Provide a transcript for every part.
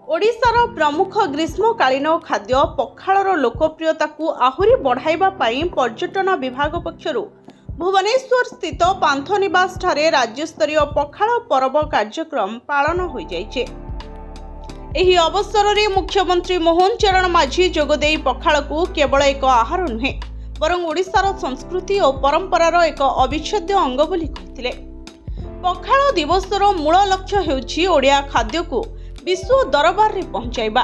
ओडिशार प्रमुख ग्रीष्मकालीन खाद्य पखाळर लोकप्रियताକୁ आहुरी बढ़ाइबा पई पर्यटन विभाग पक्षरु भुवनेश्वर स्थित पांथनिवास ठारे राज्यस्तरीय पखाळ पर्व कार्यक्रम पालन होई जाइछे। एही अवसर रे मुख्यमंत्री मोहन चरण माझी जोगदेई पखाळକୁ केवल एक आहार नुहे बरं ओडिशार संस्कृति और परंपरार एक अविच्छेद्य अंग बोली कहिथिले। पखाळ दिवसर मूल लक्ष्य हेउछि ओडिया खाद्यକୁ विश्व दरबार रे पहुंचाइबा।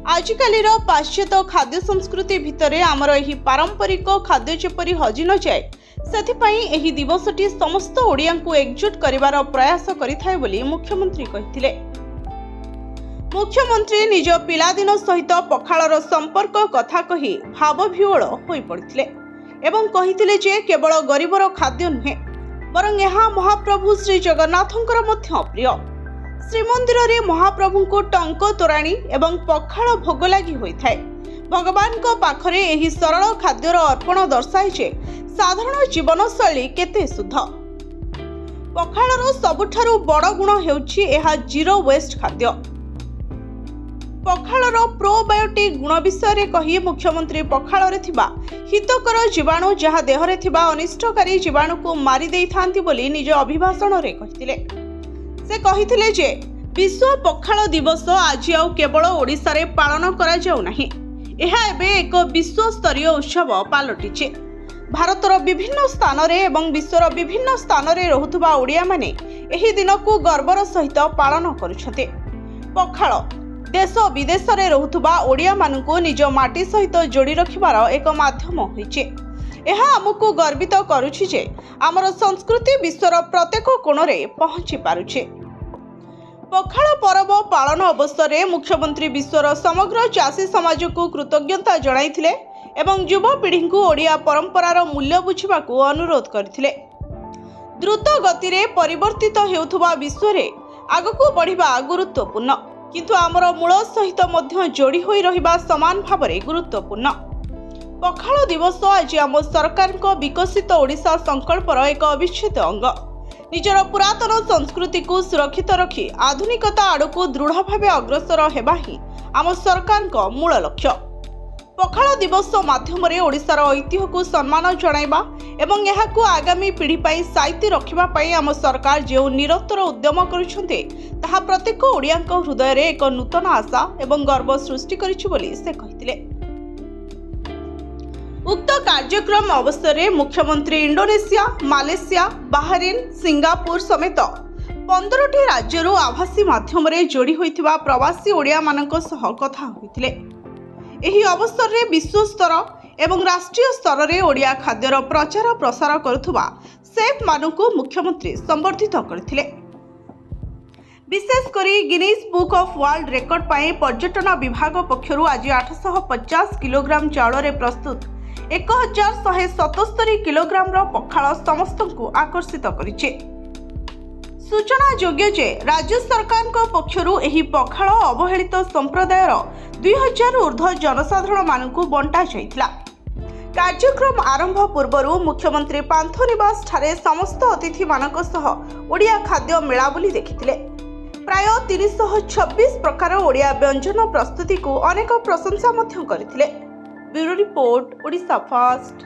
आजिकालीर पाश्चात्य खाद्य संस्कृति भितरे आमर एही पारंपरिक खाद्य जेपरि हजि न जाए सेथिपई एही दिवसटी समस्त ओडियांकु एकजुट करिवार प्रयास करिथाय बोली मुख्यमंत्री कहिथिले। मुख्यमंत्री निज पिलादिन सहित पखाळर संपर्क कथा कही भावविह्वल होई पड़िथिले एवं कहिथिले जे केवल गरीबर खाद्य नुहे बरं एहा महाप्रभु श्री जगन्नाथंकर मध्य प्रिय। श्रीमंदिर रे महाप्रभु को टंक तोराणी एवं पखाळ भोग लागि होइथाय। भगवान को पाखरे एही सरल खाद्यर अर्पण दर्शाए जे साधारण जीवनशैली केते शुद्ध। पखाळर सबुठारु बड़ गुण हेउछि एहा जीरो वेस्ट खाद्य। पखाळर प्रोबायोटिक गुण विषय रे कही मुख्यमंत्री पखाळरे थिबा हितकर जीवाणु जहा देहरे थिबा अनिष्टकारी जीवाणु को मारी देई थांती बोली निज अभिभाषण रे कहिथिले। से कहिथिले जे विश्व पखाळ दिवस आज आउ केवल ओडिसा रे पालन करा जाउ नाही, एहा एबे एक विश्व स्तरीय उत्सव पालटिचे। भारतर विभिन्न स्थान रे एवं विश्वर विभिन्न स्थान रे रहुथुबा ओडिया माने एही दिन को गर्वर सहित पालन करुछते। पखाळ देश विदेश रे रहुथुबा ओडिया मानकु निज माटी सहित जोड़ी रखिबार एक माध्यम होइचे। एहा हमकु गर्वित करुछि जे आमर संस्कृति विश्वर प्रत्येक कोण रे पहुंची पारुछे। पखाळ पर्व पालन अवसर रे मुख्यमंत्री विश्वर समग्र चाषी समाज को कृतज्ञता जणाइथिले एवं युवपीढ़ी को ओडिया परंपरार मूल्य बुझिबाकू अनुरोध करथिले। द्रुत गति रे परिवर्तित हेउथुबा विश्व रे आगकू बढ़िबा गुरुत्वपूर्ण, किंतु आमर मूल सहित मध्य जोड़ी होई रहिबा समान भावरे गुरुत्वपूर्ण। पखाळ दिवस आज आम सरकार को विकसित ओडिशा संकल्पर एक अविच्छेद्य अंग। निजर पुरातन संस्कृति को सुरक्षित रखी आधुनिकता आड़कू दृढ़ भावे अग्रसर हेबा ही आम सरकार को मूल लक्ष्य। पखाळ दिवस माध्यम रे ओडिशार ऐतिह्य को सम्मान जणाइबा एवं एहाकू आगामी पीढ़ी पई साइती रखिबा पई आम सरकार जो निरंतर उद्यम करुछन्ते ताहा प्रत्येक ओडियांक हृदय रे एक नूतन आशा एवं गर्व सृष्टि करिछि बोली से कहिथिले। उक्त कार्यक्रम अवसर में मुख्यमंत्री इंडोनेशिया, मालेशिया, बाहरीन, सिंगापुर समेत 15टी राज्यरू आभासी माध्यम रे जोड़ी होइथिबा प्रवासी ओडिया मानक सह कथा होइथिले। एही अवसर में विश्व स्तर एवं राष्ट्रीय स्तर रे ओडिया खाद्यर प्रचार प्रसार करुथुबा सेफ मानकु मुख्यमंत्री संबर्धित करथिले। विशेष करी Guinness book of world record पाए पर्यटन विभाग पक्षरु आज 850 किलोग्राम चाउल रे प्रस्तुत 1177 किलोग्राम पखाळ समस्त को आकर्षित करिছে। सूचना योग्य जे राज्य सरकार को पक्षरु एही पखाळ अवहेलित संप्रदायर 2000 ऊर्ध्व जनसाधारण मानकु बंटा जाइथिला। कार्यक्रम आरंभ पूर्वरु मुख्यमंत्री पांथनिवास ठारे समस्त अतिथि मानक सह ओडिया खाद्य मेला बुली देखिथिले। प्राय 326 प्रकार ओडिया व्यंजन प्रस्तुति को अनेक प्रशंसा मध्य करथिले। Bureau report, Odisha fast.